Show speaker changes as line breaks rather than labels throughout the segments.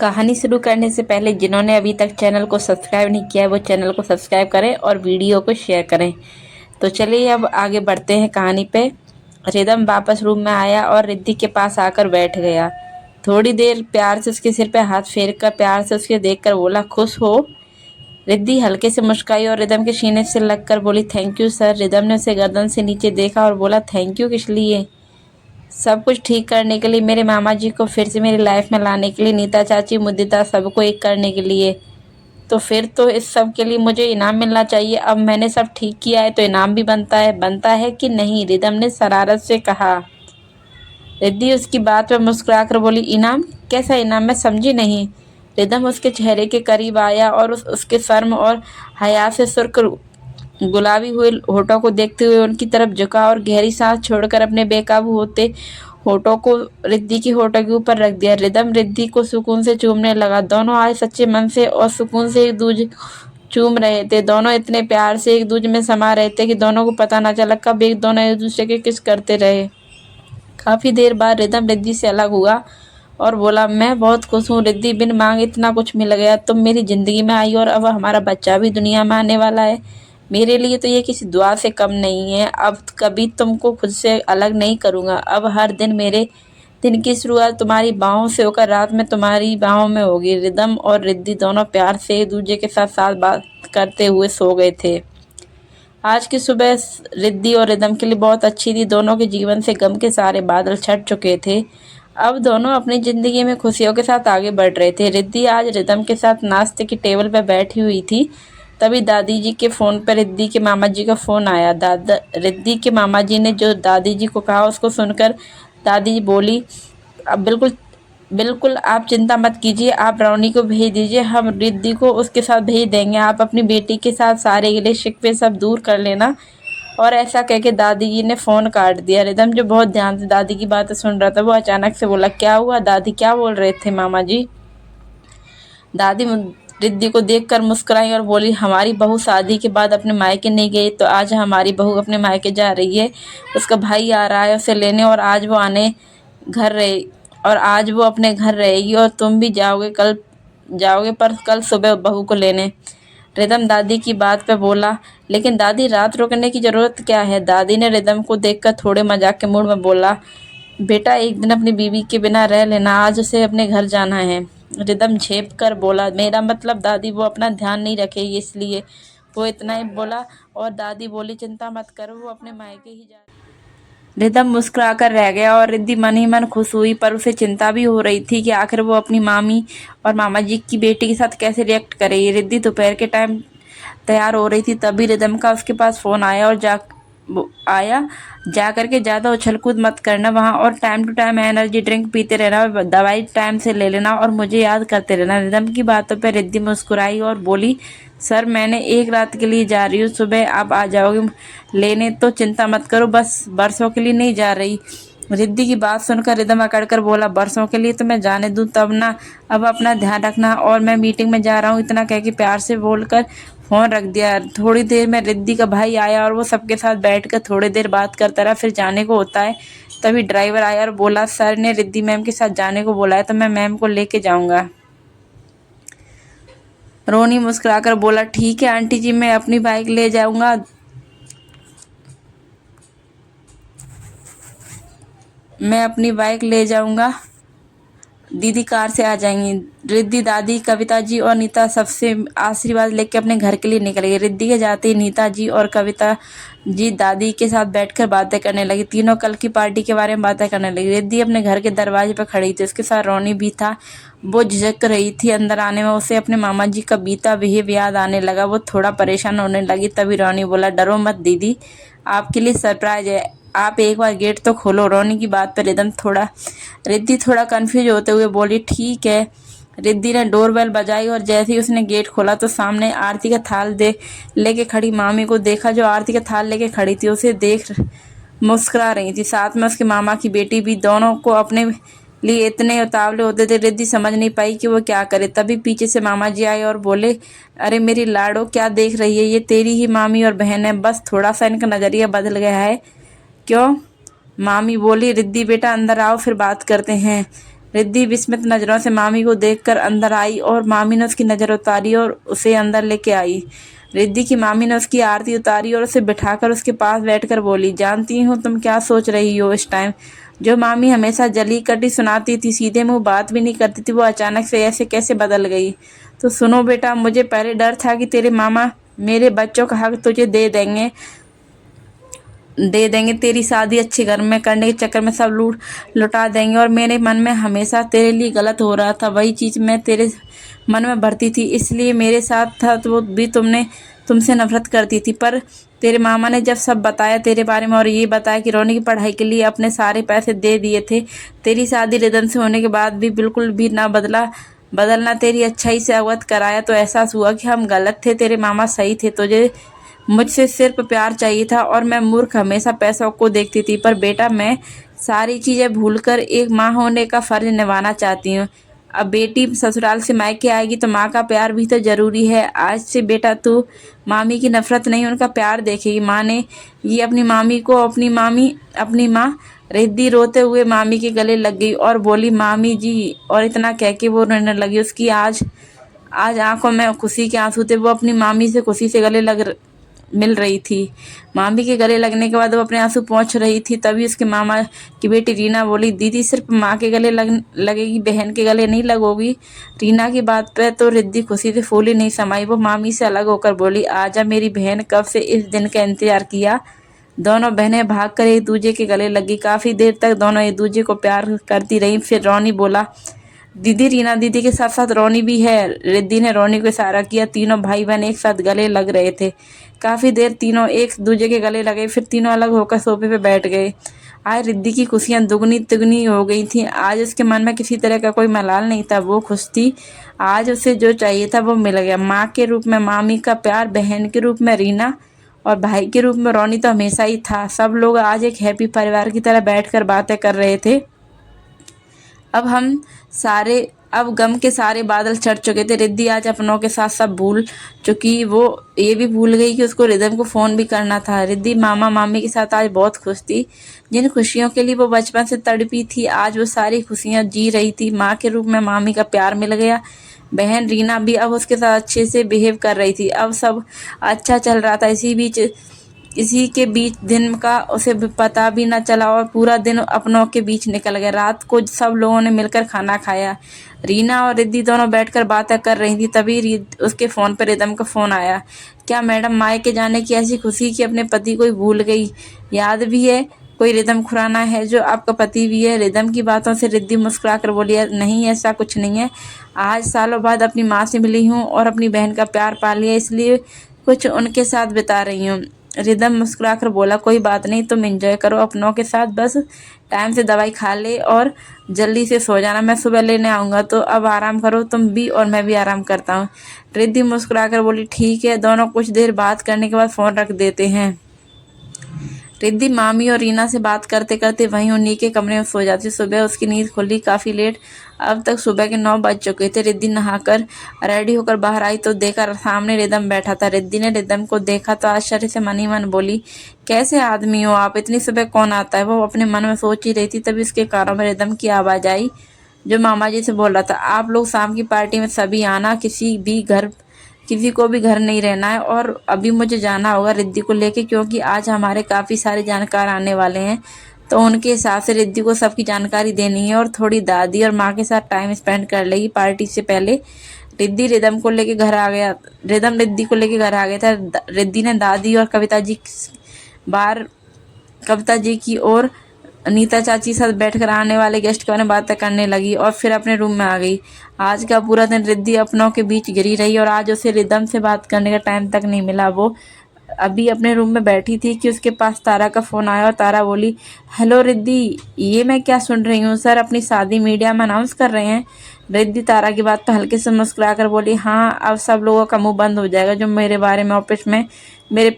कहानी शुरू करने से पहले जिन्होंने अभी तक चैनल को सब्सक्राइब नहीं किया है वो चैनल को सब्सक्राइब करें और वीडियो को शेयर करें। तो चलिए अब आगे बढ़ते हैं कहानी पे। रिदम वापस रूम में आया और रिद्धि के पास आकर बैठ गया। थोड़ी देर प्यार से उसके सिर पे हाथ फेर कर प्यार से उसके देखकर बोला, खुश हो? रिद्धि हल्के से मुस्कुराई और रिदम के सीने से लगकर बोली, थैंक यू सर। रिदम ने उसे गर्दन से नीचे देखा और बोला, थैंक यू किस लिए? सब कुछ ठीक करने के लिए, मेरे मामा जी को फिर से मेरी लाइफ में लाने के लिए, नीता चाची मुदिता सबको एक करने के लिए। तो फिर तो इस सब के लिए मुझे इनाम मिलना चाहिए। अब मैंने सब ठीक किया है तो इनाम भी बनता है कि नहीं? रिदम ने शरारत से कहा। रिद्धि उसकी बात पर मुस्कुराकर बोली, इनाम? कैसा इनाम? मैं समझी नहीं। रिदम उसके चेहरे के करीब आया और उसके शर्म और हया से सुर्ख गुलाबी हुए होठों को देखते हुए उनकी तरफ झुका और गहरी सांस छोड़कर अपने बेकाबू होते होठों को रिद्धि की होठों के ऊपर रख दिया। रिदम रिद्धि को सुकून से चूमने लगा। दोनों आज सच्चे मन से और सुकून से एक दूसरे चूम रहे थे। दोनों इतने प्यार से एक दूसरे में समा रहे थे कि दोनों को पता न चला कब एक दोनों एक दूसरे के किस करते रहे। काफी देर बाद रिदम रिद्धि से अलग हुआ और बोला, मैं बहुत खुश हूँ रिद्धि, बिन मांगे इतना कुछ मिल गया। तुम मेरी जिंदगी में आई और अब हमारा बच्चा भी दुनिया में आने वाला है। मेरे लिए तो ये किसी दुआ से कम नहीं है। अब कभी तुमको खुद से अलग नहीं करूँगा। अब हर दिन मेरे दिन की शुरुआत तुम्हारी बाहों से होकर रात में तुम्हारी बाहों में होगी। रिदम और रिद्धि दोनों प्यार से एक दूसरे के साथ साथ बात करते हुए सो गए थे। आज की सुबह रिद्धि और रिदम के लिए बहुत अच्छी थी। दोनों के जीवन से गम के सारे बादल छट चुके थे। अब दोनों अपनी जिंदगी में खुशियों के साथ आगे बढ़ रहे थे। रिद्धि आज रिदम के साथ नाश्ते की टेबल पर बैठी हुई थी। तभी दादी जी के फोन पर रिद्धि के मामा जी का फोन आया। दादा रिद्धि के मामा जी ने जो दादी जी को कहा उसको सुनकर दादी जी बोली, अब बिल्कुल बिल्कुल आप चिंता मत कीजिए, आप रोनी को भेज दीजिए, हम रिद्धि को उसके साथ भेज देंगे। आप अपनी बेटी के साथ सारे गिले शिकवे सब दूर कर लेना। और ऐसा कह के दादी जी ने फ़ोन काट दिया। रिदम जो बहुत ध्यान से दादी की बातें सुन रहा था वो अचानक से बोला, क्या हुआ दादी, क्या बोल रहे थे मामा जी? दादी रिद्धि को देखकर मुस्कुराई और बोली, हमारी बहू शादी के बाद अपने मायके नहीं गई तो आज हमारी बहू अपने मायके जा रही है। उसका भाई आ रहा है उसे लेने और आज वो घर रहे आज वो अपने घर रहेगी और तुम भी जाओगे पर कल सुबह बहू को लेने। रिदम दादी की बात पे बोला, लेकिन दादी रात रुकने की ज़रूरत क्या है? दादी ने रिदम को देखकर थोड़े मजाक के मूड में बोला, बेटा एक दिन अपनी बीवी के बिना रह लेना, आज उसे अपने घर जाना है। रिदम झेप कर बोला, मेरा मतलब दादी वो अपना ध्यान नहीं रखेगी इसलिए। वो इतना ही बोला और दादी बोली, चिंता मत करो वो अपने मायके ही जा रही है। रिदम मुस्कुराकर रह गया और रिद्धि मन ही मन खुश हुई, पर उसे चिंता भी हो रही थी कि आखिर वो अपनी मामी और मामा जी की बेटी के साथ कैसे रिएक्ट करेगी। रिद्धि दोपहर के टाइम तैयार हो रही थी तभी रिदम का उसके पास फ़ोन आया और जा करके ज़्यादा उछल कूद मत करना वहाँ, और time to time energy drink पीते रहना और दवाई टाइम से ले लेना और मुझे याद करते रहना। रिदम की बातों पर रिद्धि मुस्कुराई और बोली, सर मैंने एक रात के लिए जा रही हूँ, सुबह आप आ जाओगे लेने, तो चिंता मत करो, बस बरसों के लिए नहीं जा रही। रिद्धि की बात सुनकर रिदम अकड़ कर बोला, बरसों के लिए तो मैं जाने दूँ तब ना, अब अपना ध्यान रखना और मैं मीटिंग में जा रहा हूँ, इतना कह के प्यार से बोलकर फ़ोन रख दिया। थोड़ी देर में रिद्धि का भाई आया और वो सबके साथ बैठकर थोड़ी देर बात करता रहा, फिर जाने को होता है। तभी ड्राइवर आया और बोला, सर ने रिद्धि मैम के साथ जाने को बोला है तो मैं मैम को लेके जाऊंगा। रोनी मुस्कुराकर बोला, ठीक है आंटी जी, मैं अपनी बाइक ले जाऊंगा। मैं अपनी बाइक ले जाऊंगा, दीदी कार से आ जाएंगी। रिद्धि दादी, कविता जी और नीता सबसे आशीर्वाद लेके अपने घर के लिए निकल गई। रिद्धि के जाते ही नीता जी और कविता जी दादी के साथ बैठकर बातें करने लगी। तीनों कल की पार्टी के बारे में बातें करने लगी। रिद्धि अपने घर के दरवाजे पर खड़ी थी, उसके साथ रोनी भी था। वो झिझक रही थी अंदर आने में, उसे अपने मामा जी का बीता बिहेव याद आने लगा। वो थोड़ा परेशान होने लगी। तभी रोनी बोला, डरो मत दीदी, आपके लिए सरप्राइज है, आप एक बार गेट तो खोलो। रोनी की बात पर रिद्धि थोड़ा कंफ्यूज होते हुए बोली, ठीक है। रिद्धि ने डोरबेल बजाई और जैसे ही उसने गेट खोला तो सामने आरती का थाल लेके खड़ी मामी को देखा, जो आरती का थाल लेके खड़ी थी। उसे देख मुस्कुरा रही थी, साथ में उसके मामा की बेटी भी। दोनों को अपने लिए इतने उतावले होते थे, रिद्धि समझ नहीं पाई कि वो क्या करे। तभी पीछे से मामा जी आए और बोले, अरे मेरी लाडो, क्या देख रही है? ये तेरी ही मामी और बहन है, बस थोड़ा सा इनका नज़रिया बदल गया है। क्यों? मामी बोली, रिद्धि बेटा अंदर आओ फिर बात करते हैं। रिद्धि विस्मित नजरों से मामी को देखकर अंदर आई और मामी ने उसकी नजर उतारी और उसे अंदर लेके आई। रिद्धि की मामी ने उसकी आरती उतारी और उसे बिठाकर उसके पास बैठकर बोली, जानती हूँ तुम क्या सोच रही हो इस टाइम। जो मामी हमेशा जली कटी सुनाती थी, सीधे मुंह बात भी नहीं करती थी, वो अचानक से ऐसे कैसे बदल गई। तो सुनो बेटा, मुझे पहले डर था कि तेरे मामा मेरे बच्चों का हक तुझे दे देंगे, तेरी शादी अच्छे घर में करने के चक्कर में सब लुटा देंगे। और मेरे मन में हमेशा तेरे लिए गलत हो रहा था, वही चीज़ मैं तेरे मन में भरती थी, इसलिए मेरे साथ था तो वो भी तुमसे नफरत करती थी। पर तेरे मामा ने जब सब बताया तेरे बारे में और ये बताया कि रोनी की पढ़ाई के लिए अपने सारे पैसे दे दिए थे, तेरी शादी रिदम से होने के बाद भी बिल्कुल भी ना बदलना तेरी अच्छाई से अवगत कराया, तो एहसास हुआ कि हम गलत थे, तेरे मामा सही थे। तुझे मुझसे सिर्फ प्यार चाहिए था और मैं मूर्ख हमेशा पैसों को देखती थी। पर बेटा, मैं सारी चीज़ें भूलकर एक माँ होने का फ़र्ज निभाना चाहती हूँ। अब बेटी ससुराल से मायके आएगी तो माँ का प्यार भी तो ज़रूरी है। आज से बेटा तू मामी की नफ़रत नहीं, उनका प्यार देखेगी। माँ ने ये अपनी मामी को अपनी माँ रिद्धि रोते हुए मामी के गले लग गई और बोली, मामी जी, और इतना कह के वो रोने लगी। उसकी आज आज आंखों में खुशी के आंसू थे। वो अपनी मामी से खुशी से मिल रही थी। मामी के गले लगने के बाद वो अपने आंसू पोंछ रही थी, तभी उसके मामा की बेटी रीना बोली, दीदी सिर्फ माँ के गले लगेगी, बहन के गले नहीं लगोगी। रीना की बात पे तो रिद्धि खुशी से फूली नहीं समाई। वो मामी से अलग होकर बोली, आजा मेरी बहन, कब से इस दिन का इंतजार किया। दोनों बहनें भागकर एक दूसरे के गले लगी। काफी देर तक दोनों एक दूसरे को प्यार करती रही। फिर रोनी बोला, दीदी, रीना दीदी के साथ साथ रोनी भी है। रिद्धि ने रोनी को इशारा किया। तीनों भाई बहन एक साथ गले लग रहे थे। काफी देर तीनों एक दूसरे के गले लगे, फिर तीनों अलग होकर सोफे पे बैठ गए। आज रिद्धि की खुशियां दुगनी तिगनी हो गई थी। आज उसके मन में किसी तरह का कोई मलाल नहीं था, वो खुश थी। आज उसे जो चाहिए था वो मिल गया। माँ के रूप में मामी का प्यार, बहन के रूप में रीना और भाई के रूप में रोनी तो हमेशा ही था। सब लोग आज एक हैप्पी परिवार की तरह बैठकर बातें कर रहे थे। अब हम सारे अब गम के सारे बादल छट चुके थे। रिद्धि आज अपनों के साथ सब भूल चुकी। वो ये भी भूल गई कि उसको रिदम को फ़ोन भी करना था। रिद्धि मामा मामी के साथ आज बहुत खुश थी। जिन खुशियों के लिए वो बचपन से तड़पी थी, आज वो सारी खुशियां जी रही थी। माँ के रूप में मामी का प्यार मिल गया। बहन रीना भी अब उसके साथ अच्छे से बिहेव कर रही थी। अब सब अच्छा चल रहा था। इसी के बीच दिन का उसे पता भी न चला और पूरा दिन अपनों के बीच निकल गया। रात को सब लोगों ने मिलकर खाना खाया। रीना और रिद्धि दोनों बैठकर बातें कर रही थी, तभी उसके फ़ोन पर रिदम का फ़ोन आया। क्या मैडम, मायके जाने की ऐसी खुशी कि अपने पति को ही भूल गई? याद भी है कोई रिदम खुराना है जो आपका पति भी है? रिदम की बातों से रिद्धि मुस्कुराकर बोली, नहीं ऐसा कुछ नहीं है। आज सालों बाद अपनी माँ से मिली हूँ और अपनी बहन का प्यार पा लिया, इसलिए कुछ उनके साथ बिता रही हूँ। रिदम मुस्कुराकर बोला, कोई बात नहीं, तुम एंजॉय करो अपनों के साथ, बस टाइम से दवाई खा ले और जल्दी से सो जाना, मैं सुबह लेने आऊँगा। तो अब आराम करो तुम भी और मैं भी आराम करता हूँ। रिद्धि मुस्कुराकर बोली, ठीक है। दोनों कुछ देर बात करने के बाद फ़ोन रख देते हैं। रिद्धि मामी और रीना से बात करते करते वहीं उन्हीं के कमरे में सो जाती। सुबह उसकी नींद खुली काफ़ी लेट। अब तक सुबह के 9 बज चुके थे। रिद्धि नहाकर रेडी होकर बाहर आई तो देखा सामने रिदम बैठा था। रिद्धि ने रिदम को देखा तो आश्चर्य से मन ही मन बोली, कैसे आदमी हो आप, इतनी सुबह कौन आता है? वो अपने मन में सोच ही रही थी, तभी उसके कानों में रिदम की आवाज़ आई जो मामा जी से बोल रहा था, आप लोग शाम की पार्टी में सभी आना, किसी को भी घर नहीं रहना है। और अभी मुझे जाना होगा रिद्धि को लेके, क्योंकि आज हमारे काफ़ी सारे जानकार आने वाले हैं, तो उनके हिसाब से रिद्धि को सबकी जानकारी देनी है और थोड़ी दादी और माँ के साथ टाइम स्पेंड कर लेगी पार्टी से पहले। रिद्धि को लेके घर आ गया रिद्धि को लेके घर आ गया था। रिद्धि ने दादी और कविता जी की और अनीता चाची साथ बैठकर आने वाले गेस्ट के बारे में बातें करने लगी और फिर अपने रूम में आ गई। आज का पूरा दिन रिद्धि अपनों के बीच गिरी रही और आज उसे रिदम से बात करने का टाइम तक नहीं मिला। वो अभी अपने रूम में बैठी थी कि उसके पास तारा का फ़ोन आया और तारा बोली, हेलो रिद्धि, ये मैं क्या सुन रही हूँ, सर अपनी शादी मीडिया में अनाउंस कर रहे हैं। रिद्धि तारा की बात पर हल्के से मुस्कुरा कर बोली, हाँ, अब सब लोगों का मुंह बंद हो जाएगा जो मेरे बारे में ऑफिस में मेरे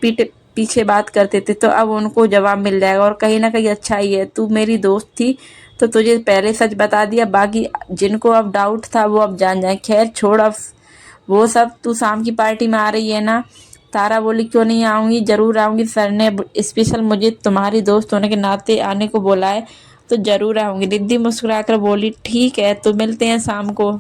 पीछे बात करते थे, तो अब उनको जवाब मिल जाएगा। और कहीं ना कहीं अच्छा ही है, तू मेरी दोस्त थी तो तुझे पहले सच बता दिया, बाकी जिनको अब डाउट था वो अब जान जाए। खैर छोड़ अब वो सब, तू शाम की पार्टी में आ रही है ना? तारा बोली, क्यों नहीं आऊँगी, ज़रूर आऊँगी, सर ने स्पेशल मुझे तुम्हारी दोस्त होने के नाते आने को बोला है। तो ज़रूर आऊँगी। रिद्धि मुस्कुराकर बोली, ठीक है तो मिलते हैं शाम को।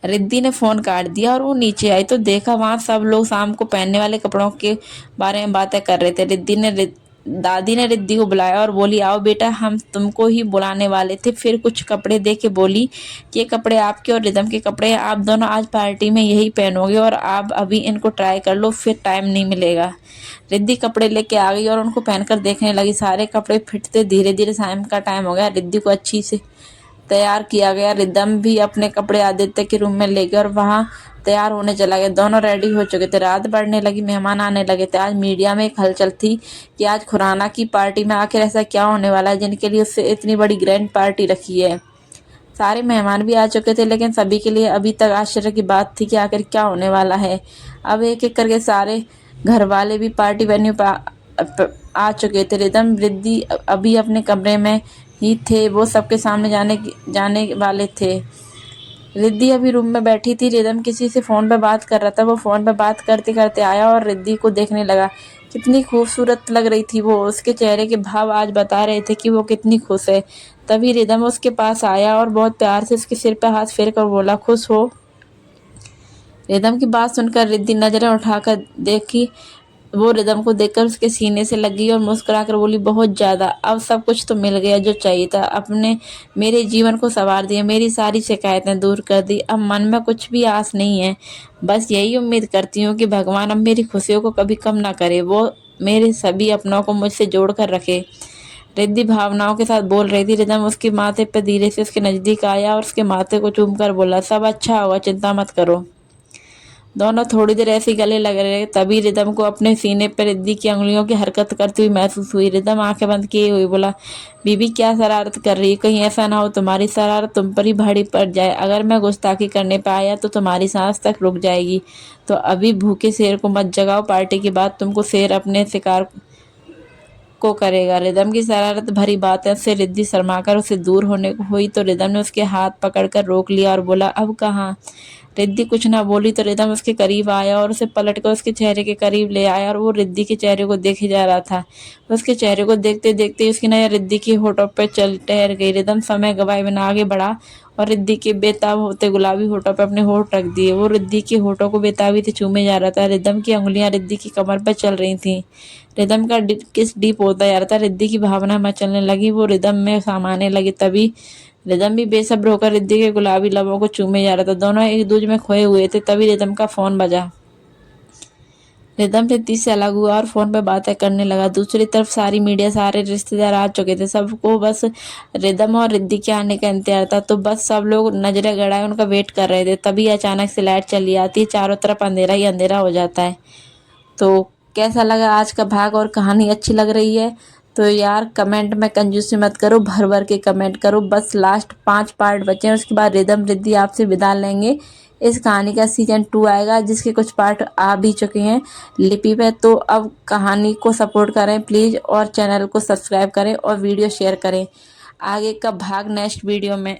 रिद्धि ने फ़ोन काट दिया और वो नीचे आई तो देखा वहाँ सब लोग शाम को पहनने वाले कपड़ों के बारे में बातें कर रहे थे। दादी ने रिद्धि को बुलाया और बोली, आओ बेटा, हम तुमको ही बुलाने वाले थे। फिर कुछ कपड़े दे के बोली, ये कपड़े आपके और रिदम के कपड़े हैं, आप दोनों आज पार्टी में यही पहनोगे और आप अभी इनको ट्राई कर लो, फिर टाइम नहीं मिलेगा। रिद्धि कपड़े लेके आ गई और उनको पहनकर देखने लगी। सारे कपड़े फिटते धीरे धीरे शाम का टाइम हो गया। रिद्धि को अच्छी से तैयार किया गया। रिदम भी अपने कपड़े आदित्य के रूम में ले गया और वहाँ तैयार होने चला गया। दोनों रेडी हो चुके थे। रात बढ़ने लगी, मेहमान आने लगे थे। आज मीडिया में एक हलचल थी कि आज खुराना की पार्टी में आखिर ऐसा क्या होने वाला है जिनके लिए उससे इतनी बड़ी ग्रैंड पार्टी रखी है। सारे मेहमान भी आ चुके थे, लेकिन सभी के लिए अभी तक आश्चर्य की बात थी कि आखिर क्या होने वाला है। अब एक एक करके सारे घर वाले भी पार्टी वेन्यू पर आ चुके थे। रिदम रिद्धि अभी अपने कमरे में ही थे, वो सबके सामने जाने वाले थे। रिद्धि अभी रूम में बैठी थी। रिदम किसी से फ़ोन पे बात कर रहा था। वो फ़ोन पे बात करते करते आया और रिद्धि को देखने लगा। कितनी खूबसूरत लग रही थी वो। उसके चेहरे के भाव आज बता रहे थे कि वो कितनी खुश है। तभी रिदम उसके पास आया और बहुत प्यार से उसके सिर पे हाथ फेर कर बोला, खुश हो। रिदम की बात सुनकर रिद्धि नजरें उठाकर देखी। वो रिदम को देखकर उसके सीने से लगी और मुस्कुराकर बोली, बहुत ज़्यादा। अब सब कुछ तो मिल गया जो चाहिए था। अपने मेरे जीवन को संवार दिया, मेरी सारी शिकायतें दूर कर दी। अब मन में कुछ भी आस नहीं है। बस यही उम्मीद करती हूँ कि भगवान अब मेरी खुशियों को कभी कम ना करे, वो मेरे सभी अपनों को मुझसे जोड़ कर रखे। रिद्धि भावनाओं के साथ बोल रही थी। रिदम उसके माथे पर धीरे से उसके नज़दीक आया और उसके माथे को चूम कर बोला, सब अच्छा होगा, चिंता मत करो। दोनों थोड़ी देर ऐसे ही गले लग रहे। तभी रिदम को अपने सीने पर रिद्धि की उंगलियों की हरकत करती हुई महसूस हुई। रिदम आंखें बंद किए हुई बोला, बीबी क्या शरारत कर रही है? कहीं ऐसा ना हो तुम्हारी शरारत तुम पर ही भारी पड़ जाए। अगर मैं गुस्ताखी करने पर आया तो तुम्हारी सांस तक रुक जाएगी। तो अभी भूखे शेर को मत जगाओ, पार्टी के बाद तुमको शेर अपने शिकार को करेगा। रिदम की शरारत भरी बातें से रिद्धि शर्माकर उसे दूर होने को हुई तो रिदम ने उसके हाथ पकड़कर रोक लिया और बोला, अब कहाँ? रिद्धि कुछ ना बोली तो रिदम उसके करीब आया और उसे पलटकर उसके चेहरे के करीब ले आया और वो रिद्धि के चेहरे को देखे जा रहा था। उसके चेहरे को देखते देखते उसकी नजर रिद्धि के होठों पर चल ठहर गई। रिदम समय गवाए बिना आगे बढ़ा और रिद्धि के बेताब होते गुलाबी होठों पर अपने होठ रख दिए। वो रिद्धि के होठों को बेताबी से चूमे जा रहा था। रिदम की उंगलियां रिद्धि की कमर पर चल रही थीं। रिदम का किस डीप होता जा रहा था। रिद्धि की भावना मचलने लगी, वो रिदम में समाने लगी। तभी रिदम भी बेसब्र होकर रिद्धि के गुलाबी लबों को चूमे जा रहा था। दोनों एक दूसरे में खोए हुए थे। तभी रिदम का फोन बजा। रिदम रिद्धि से अलग हुआ और फोन पे बातें करने लगा। दूसरी तरफ सारी मीडिया, सारे रिश्तेदार आ चुके थे। सबको बस रिदम और रिद्धि के आने का इंतजार था, तो बस सब लोग नजरें गड़ाए उनका वेट कर रहे थे। तभी अचानक से लाइट चली आती है, चारों तरफ अंधेरा ही अंधेरा हो जाता है। तो कैसा लगा आज का भाग और कहानी अच्छी लग रही है तो यार कमेंट में कंजूसी मत करो, भर भर के कमेंट करो। बस लास्ट 5 पार्ट बचे हैं, उसके बाद रिदम रिद्धि आपसे विदा लेंगे। इस कहानी का सीजन 2 आएगा जिसके कुछ पार्ट आ भी चुके हैं लिपि पे। तो अब कहानी को सपोर्ट करें प्लीज़ और चैनल को सब्सक्राइब करें और वीडियो शेयर करें। आगे का भाग नेक्स्ट वीडियो में